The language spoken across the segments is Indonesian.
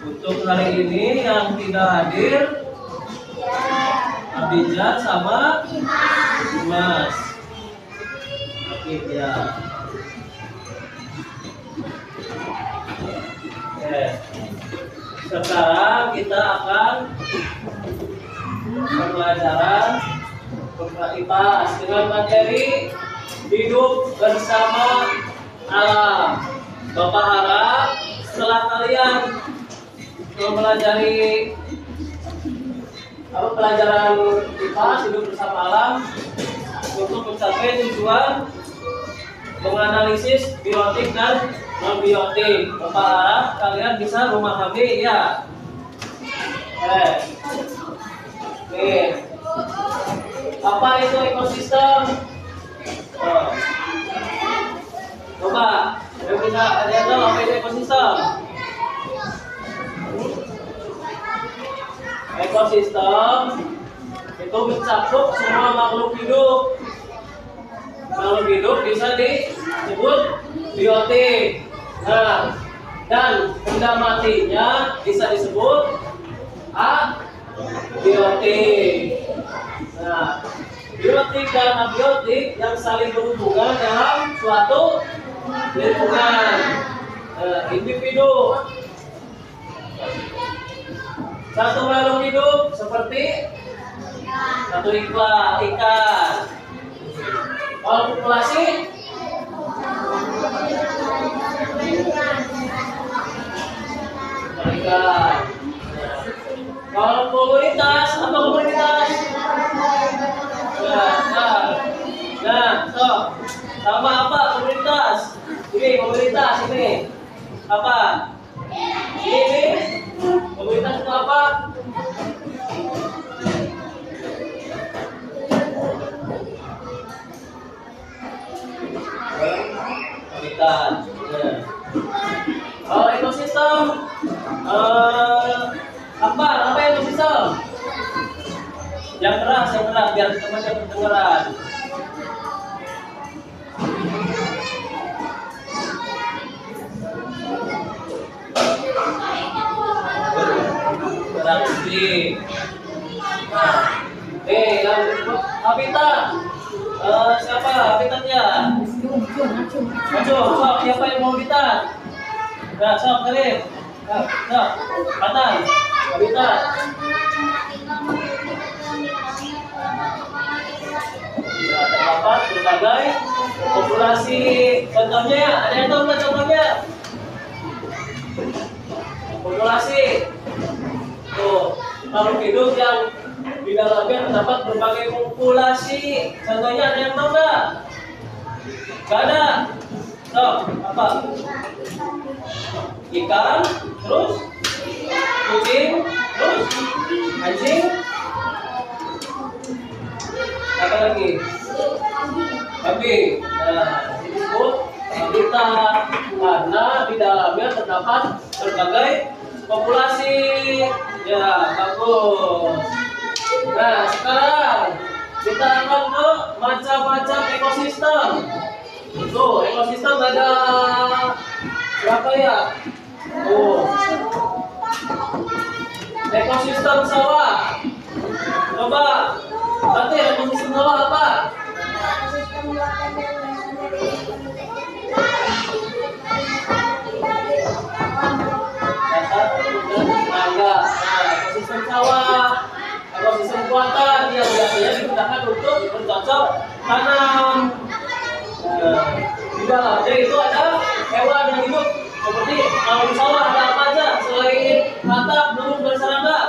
Untuk hari ini yang tidak hadir Abidjan sama Dimas. Oke ya. Oke. Sekarang kita akan pembelajaran IPAS dengan materi hidup bersama alam. Bapak harap setelah kalian mempelajari pelajaran IPAS hidup bersama alam untuk mencapai tujuan menganalisis biotik dan non biotik. Bapak harap kalian bisa memahami ya. Nih, apa itu ekosistem? Coba, bisa ada tahu apa itu ekosistem? Ekosistem itu mencakup semua makhluk hidup. Makhluk hidup bisa disebut biotik. Nah, dan benda matinya bisa disebut abiotik. Nah, biotik dan abiotik yang saling berhubungan dalam suatu lingkungan. Individu. Satu makhluk hidup seperti satu ikan. Kalau populasi ikan. Kalau komunitas apa komunitas? Nah, sama apa komunitas? Ini komunitas ini apa? Ini komunitas itu apa? Komunitas. Kalau ekosistem apa ekosistem? Yang keras biar teman-teman kedengaran. Berarti yang habitat siapa habitatnya? Siapa yang mau habitat? Nah, kalian. Patan. Habitat. Ya, terdapat berbagai populasi. Contohnya, ada yang tahu nggak contohnya? Populasi. Tuh, makhluk hidup yang di dalamnya terdapat berbagai populasi. Contohnya ada yang tahu nggak? Nggak ada. Apa? Ikan, terus kucing, terus anjing, apa lagi? Kambing. Nah, disebut habitat karena di dalamnya terdapat berbagai populasi. Ya, bagus. Nah, sekarang kita akan ke macam-macam ekosistem. Tuh, ekosistem ada berapa ya? Ekosistem sawah. Coba, nanti ekosistem sawah apa? Ekosistem sawah, ekosistem buatan yang biasanya digunakan untuk bercocok tanam. Di dalamnya itu ada hewan yang hidup seperti kalau di sawah ada apa aja selain atap, burung dan serangga?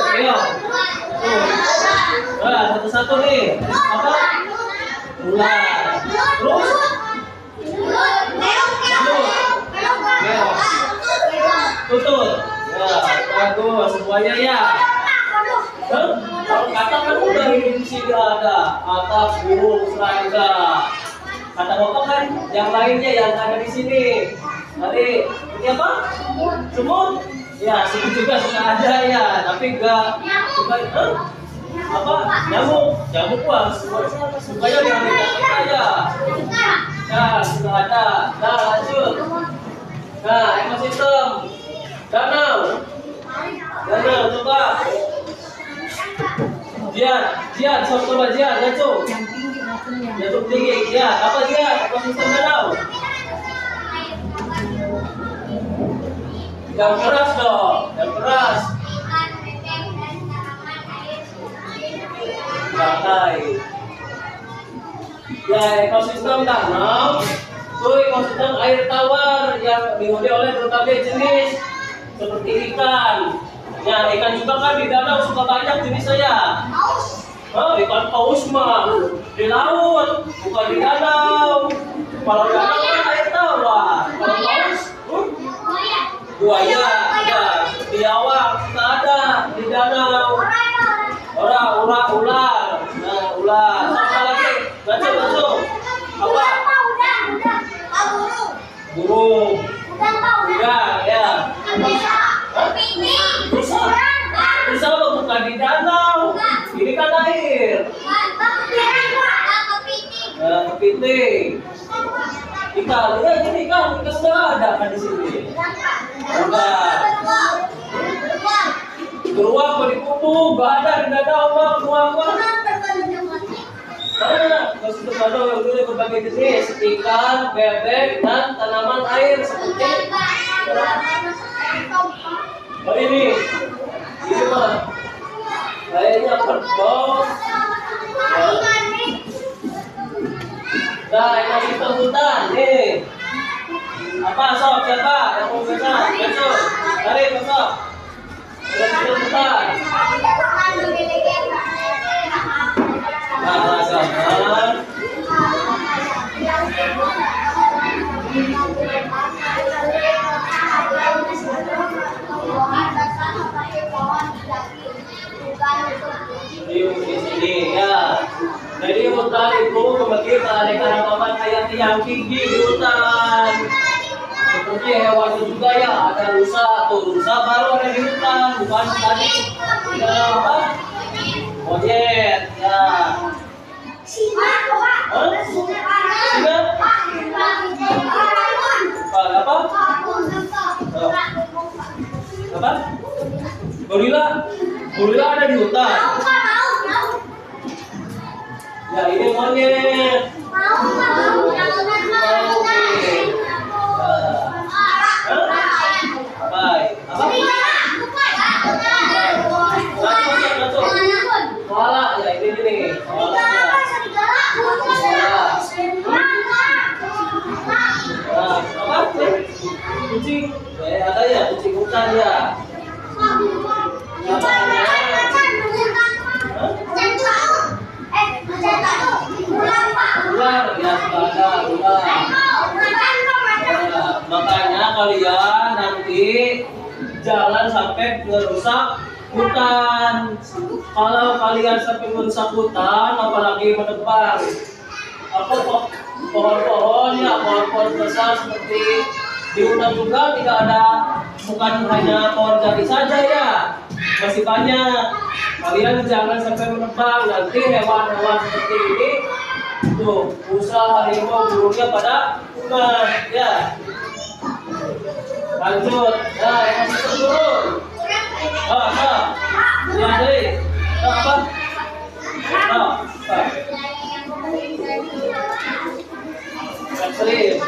Keong. Nah, satu-satu nih. Apa? Ular. Terus? semuanya ya. Kalau katak kan udah hidup di sini ada katak, burung, serangga. Kata bapak kan yang lainnya yang ada di sini. Tadi ini apa? Semut. Ya, semut juga sudah ada ya, tapi enggak apa? Nyamuk wah. Supaya yang tidak aja. Nah, sudah ada. Nah, lanjut. Nah, ekosistem danau. Danau coba. Jian, coba Jian, jatuh. Jatuh tinggi, Jian. Apa Jian? Ekosistem danau. Yang keras dong, yang keras. Lantai. Ya, ekosistem danau itu ekosistem air tawar yang dihuni oleh berbagai jenis seperti ikan. Ya, ikan juga kan di danau suka banyak jenisnya. Ikan paus mah di laut, bukan di danau. Kalau danau kan air tawar. Kalau paus, buaya ada, biawak juga ada di danau. Ular. Nah, ular. Apa lagi? Baca. Apa? Burung. Udang, ya. Bisa bukan di danau. Ini kan air. Kepiting. Ikan, ya ini ikan sudah ada kan di sini. Beruang berkupu, gak ada di danau, beruang. Ekosistem danau yang dulu berbagai jenis ikan, bebek, dan tanaman air seperti ini mah kayaknya kerbau. Nah, ekosistem hutan nih. Apa sob siapa yang mau baca? Besok, hari besok. Ekosistem hutan. Nah, sabar. Di sini ya. Jadi hutan itu membagi keanekaragaman hayati yang tinggi di hutan. Seperti hewan juga ya, ada rusa baru ada di hutan, bukan tadi ada apa? Monyet ya. Singa? Apa? Gorila ada di hutan. Ya ini monyet. Koala ya ini. Kucing. Ada ya kucing hutan ya. Ular ya sudah ada ular. Makanya kalian nanti jangan sampai merusak hutan. Kalau kalian sampai merusak hutan, apalagi menebang pohon-pohon besar seperti di hutan juga tidak ada, bukan hanya pohon jati saja ya, masih banyak. Kalian jangan sampai menebang, nanti hewan-hewan seperti ini tuh usaha harimau burungnya pada punah ya. Lanjut, nah ekosistem burung. Ya deh, apa? Serius.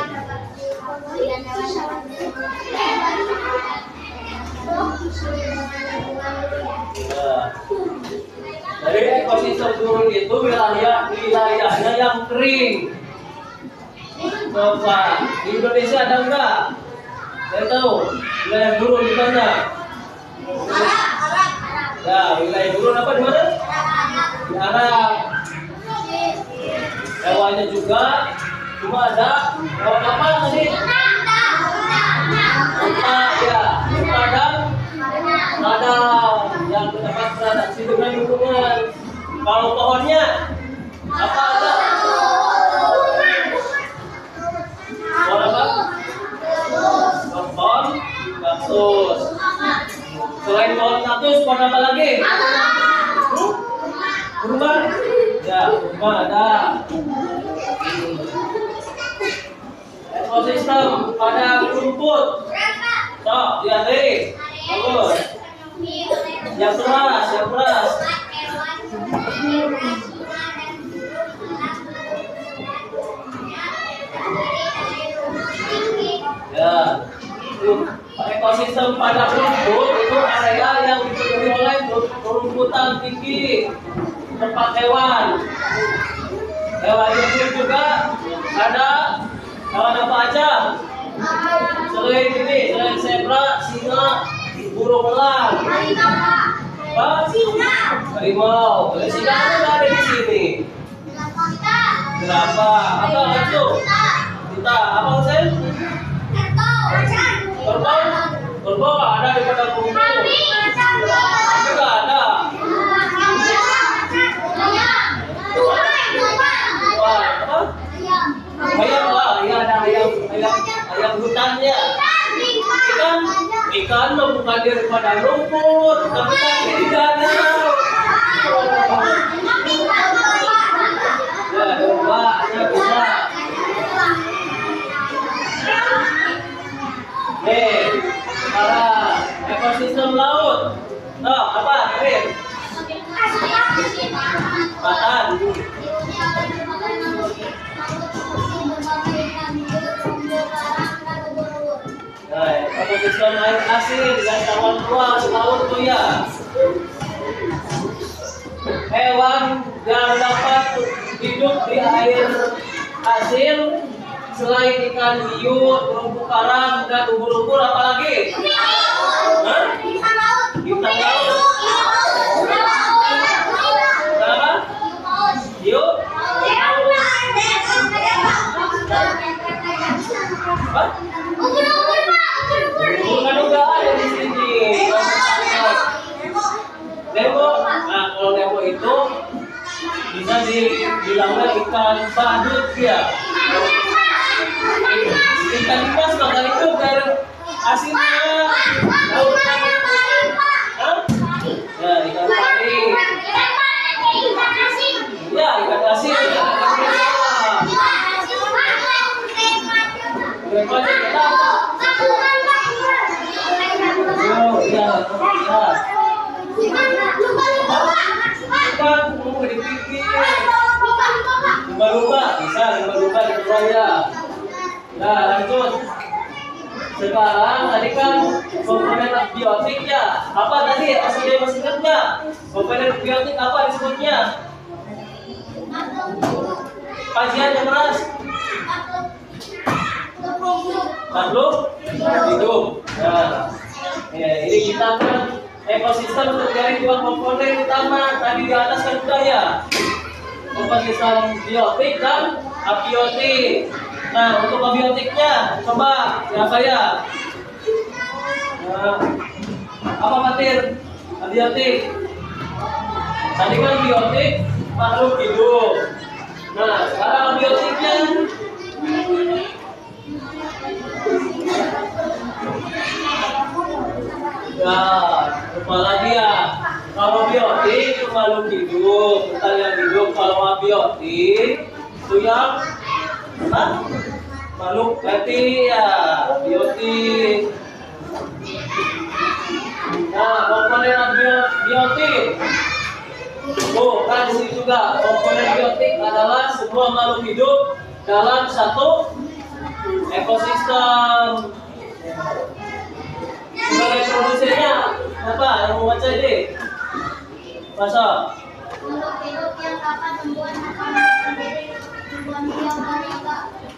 Dari ekosistem burung itu wilayahnya yang kering. Coba di Indonesia ada enggak? Saya tahu wilayah burung di mana? Ya, wilayah burung apa di mana? Di Arab. Hewannya juga cuma ada hewan apa tadi? Unta ya, unta dan ada Kalau pohonnya apa ada? Pohon apa? Pohon kaktus. Selain pohon kaktus, pohon apa lagi? Kurma. Ya, kurma ada. Ekosistem padang rumput. Sok, diadri. Bagus. Yang keras, yang keras. Ya, ekosistem padang rumput itu area yang dipenuhi oleh rumputan tinggi, tempat hewan. Hewan hidup juga ada hewan apa aja? Selain ini, selain zebra, singa, burung elang. Harimau. Singa itu ada di sini. Berapa? Apa itu? Kita apa Sen? Kerbau. Kerbau ada di padang rumput. Juga ada. Apa? Ayam lah, ya ada ayam hutannya. Ikan bukan dari padang rumput, tapi kan di danau. Ya, domba, ya bisa. Sekarang ekosistem laut. Nah, apa? Arif? Batan. Nah, ekosistem air asin dan cawan luas laut tuh ya. Hewan yang dapat hidup di air asin selain ikan hiu, terumbu karang dan ubur-ubur apalagi? Hah? Bintang laut. Apa? Hiu? Apa? Bukan udah ada di sini. Nemo, nah kalau Nemo itu bisa dibilangnya ikan badut ya. Ikan hias bakal hidup dari asinnya. Ya, ikan pari. Ya, ikan asin. Lumba-lumba bisa, lumba-lumba di Surabaya. Nah, lanjut. Sekarang tadi kan komponen biotiknya apa tadi? Asal masih ingat nggak? Komponen biotik apa disebutnya? Kajian yang keras. Makhluk hidup. Nah, ya, ini kita kan ekosistem terdiri dua komponen utama. Tadi di atas kan sudah ya. Ekosistem biotik dan abiotik. Nah, untuk abiotiknya coba siapa ya? Nah, apa Fatir? Abiotik. Tadi kan biotik makhluk hidup. Nah, sekarang abiotiknya ya, kepala dia. Kalau biotik itu makhluk hidup, kita yang hidup. Kalau abiotik itu yang apa? Makhluk mati ya, biotik. Nah, komponen biotik. Oh, kan di sini juga komponen biotik adalah semua makhluk hidup dalam satu ekosistem. Sebagai produsennya apa? Yang mau baca ini? Masa?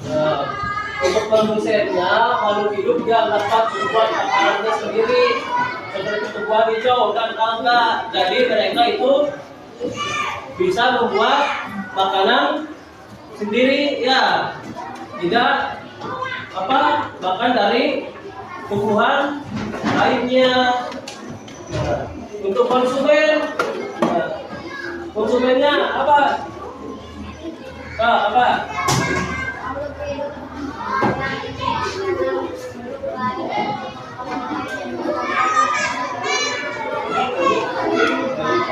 Nah, untuk produsennya makhluk hidup yang dapat membuat makanannya sendiri seperti tumbuhan hijau dan tangga. Jadi mereka itu bisa membuat makanan sendiri ya, tidak apa makan dari tumbuhan lainnya. Nah, untuk konsumen Konsumennya apa? Apa?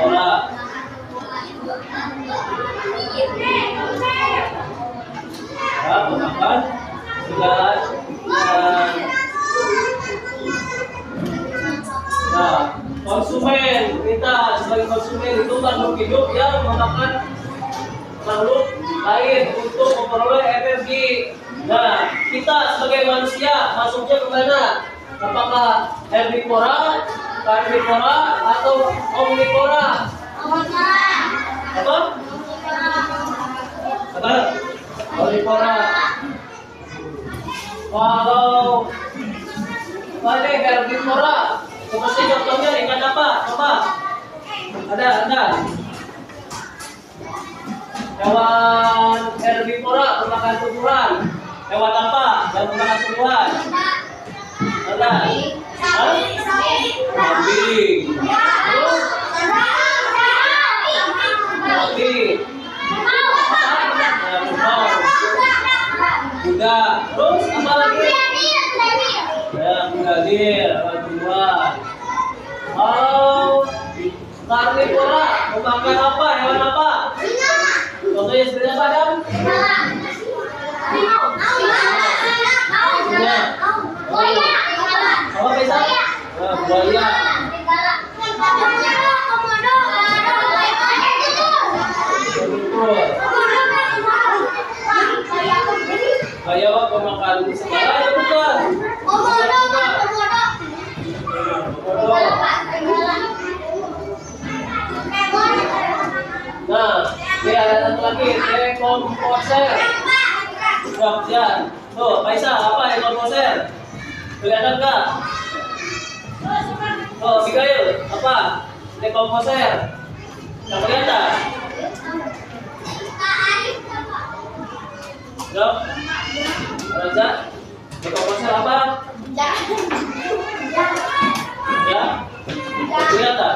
Ora. Makan sudah. Nah, konsumen kita sebagai konsumen itu makhluk hidup yang memakan makhluk lain untuk memperoleh energi. Nah, kita sebagai manusia masuknya ke mana? Apakah herbivora, karnivora, atau omnivora? Apa? Omnivora. Kalau ini herbivora, seperti contohnya ikan apa? Coba. Ada. Hewan herbivora memakan tumbuhan. Hewan apa yang memakan tumbuhan? Ada. Kambing. Terus? Kambing. Kuda. Terus apa lagi? Ya, brigadir, hewan tumbuhan. Kalau karnivora memakan apa? Hewan apa? Contohnya seperti apa, Adam? Apa bisa? Buaya. Buaya pemakan segala ya bukan? Nah, ini ada satu lagi, dekomposer. Ya, tuh, Faisal, apa dekomposer? Kelihatan nggak? Oh, Mikael, apa? Dekomposer. Nggak kelihatan? Dok, Raja, dekomposer apa? Ya, kelihatan?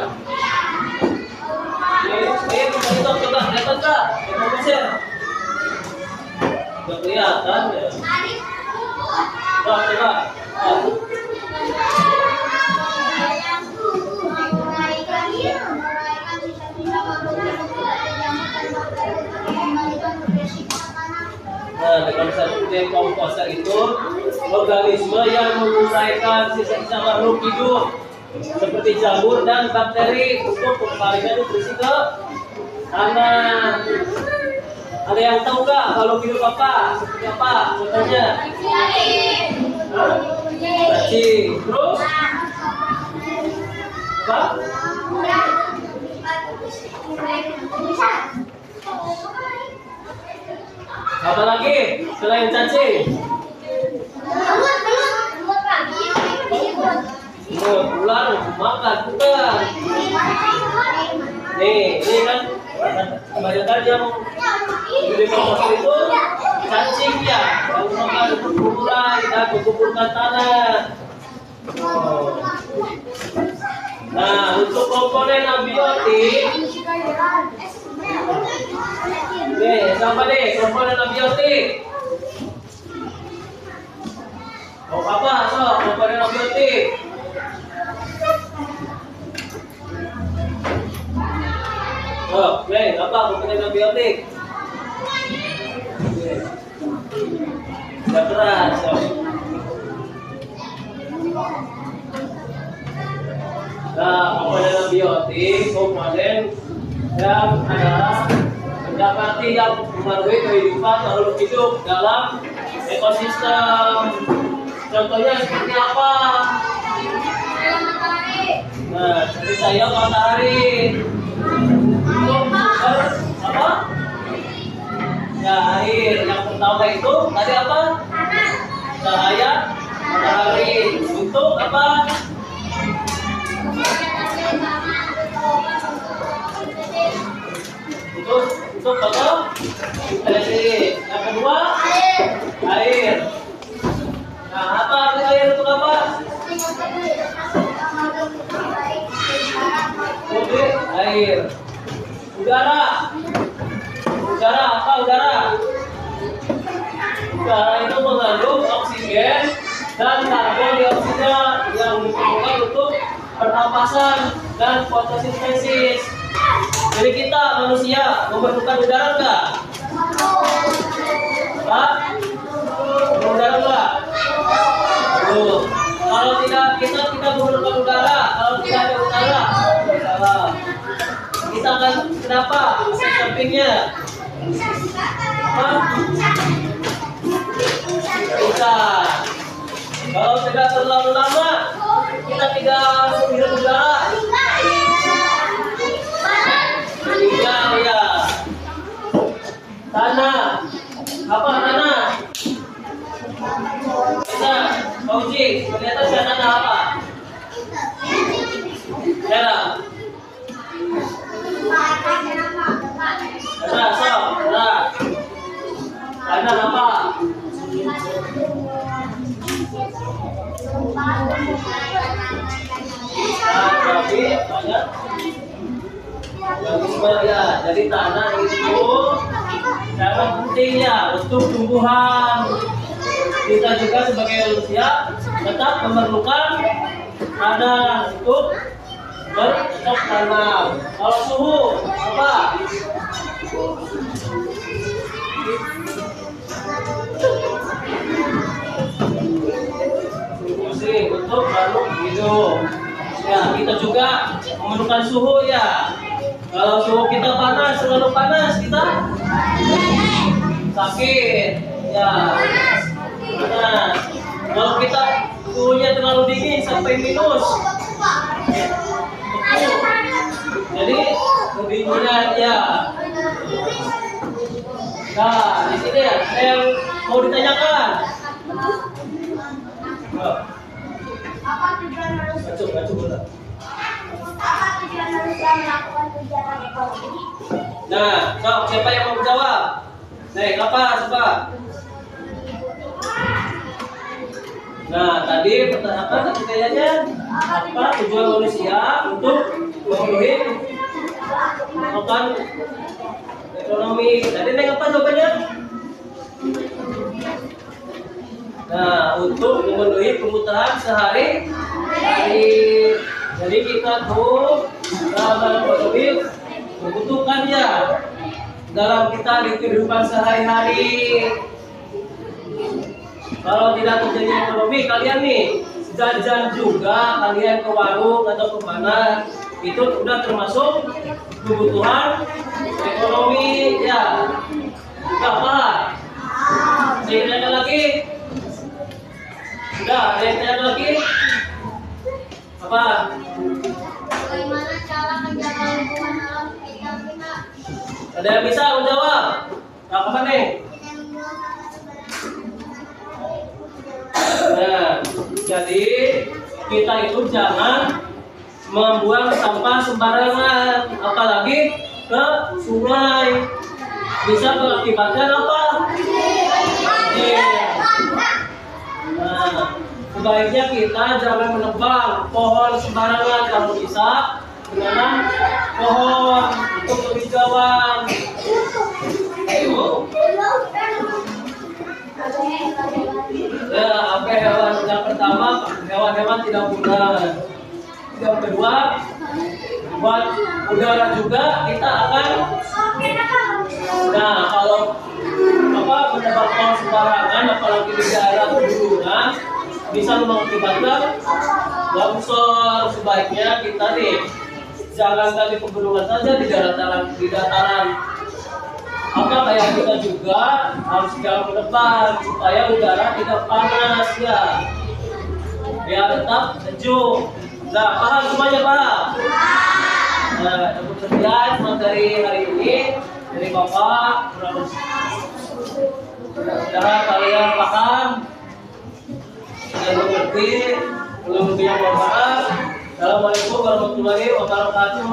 Ini coba kelihatan nggak? Dekomposer. Nggak kelihatan ya? Coba. Nah, dekomposer itu organisme yang menyelesaikan sisa-sisa makhluk hidup seperti jamur dan bakteri untuk kembalikan nutrisi ke tanah. Ada yang tahu nggak makhluk hidup apa? Seperti apa? Contohnya? Cacing. Terus? Apa? Apa lagi selain cacing? Ular makan bukan? Ini kan kebanyakan yang di komposter itu cacing ya, yang makan kuburan dan kuburkan tanah. Nah, untuk komponen abiotik, siapa deh komponen abiotik? Apa? Komponen abiotik. Apa komponen abiotik? Sudah keras. Nah, komponen abiotik komponen yang adalah mendapati yang mempengaruhi kehidupan makhluk hidup dalam ekosistem. Contohnya seperti apa? Nah, seperti saya matahari. Apa? Ya, air. Yang pertama itu tadi apa? Cahaya matahari. Untuk apa? Untuk apa? Listrik. Yang kedua, air. Nah, apa arti air untuk apa? Untuk air. Udara. Udara apa udara? Udara itu mengandung oksigen dan karbon dioksida yang diperlukan untuk pernapasan dan fotosintesis. Jadi kita manusia memerlukan udara enggak? Pak? Udara enggak? Kalau tidak kita memerlukan udara. Kalau tidak ada udara, kita akan kenapa? Efek sampingnya. Kita kalau tidak terlalu lama kita tidak menghirup udara. Tinggal ya. Tanah. Apa tanah? Kita Fauzi, kelihatan tanah apa? Darah. Darah, so, darah. Tanah apa? Ya, jadi tanah itu sangat penting ya untuk tumbuhan. Kita juga sebagai manusia tetap memerlukan tanah untuk bercocok tanam. Kalau suhu apa? Untuk makhluk hidup. Ya, kita juga memerlukan suhu ya. Kalau suhu kita panas, terlalu panas kita sakit. Ya, panas. Kalau kita suhunya terlalu dingin sampai minus, jadi kedinginan ya. Nah, di sini ya, saya mau ditanyakan. Apa tujuan manusia? Apa tujuan manusia melakukan kegiatan ekonomi? Nah, sok siapa yang mau jawab? Nih, apa coba? Nah, tadi pertanyaan tadi kayaknya apa tujuan manusia untuk memenuhi kebutuhan ekonomi? Tadi neng apa jawabannya? Nah, untuk memenuhi kebutuhan sehari-hari. Jadi kita tuh dalam ekonomi membutuhkan ya dalam kita di kehidupan sehari-hari. Kalau tidak terjadi ekonomi, kalian nih jajan juga, kalian ke warung atau ke mana, itu sudah termasuk kebutuhan ekonomi ya. Apa? Saya tanya lagi. Sudah, ada yang tanya lagi? Apa? Bagaimana cara menjaga lingkungan alam sekitar kita? Ada yang bisa menjawab? Apa nih? Nah, jadi kita itu jangan membuang sampah sembarangan, apalagi ke sungai. Bisa mengakibatkan apa? Nah, sebaiknya kita jangan menebang pohon sembarangan, kalau bisa menanam pohon untuk penghijauan. Ya, apa hewan yang pertama, hewan-hewan tidak punah. Yang kedua, buat udara juga kita akan. Nah, kalau menebang pohon sembarangan, apalagi di daerah pegunungan, bisa mengakibatkan longsor. Sebaiknya kita nih jangan di pegunungan saja, di dataran. Kayak kita juga harus jangan menebang supaya udara tidak panas ya, biar tetap sejuk. Nah, paham semuanya, paham? Nah, kemudian materi hari ini dari Bapak, mudah-mudahan kalian paham dan mengerti. Belum lebih yang mohon maaf. Assalamualaikum warahmatullahi wabarakatuh.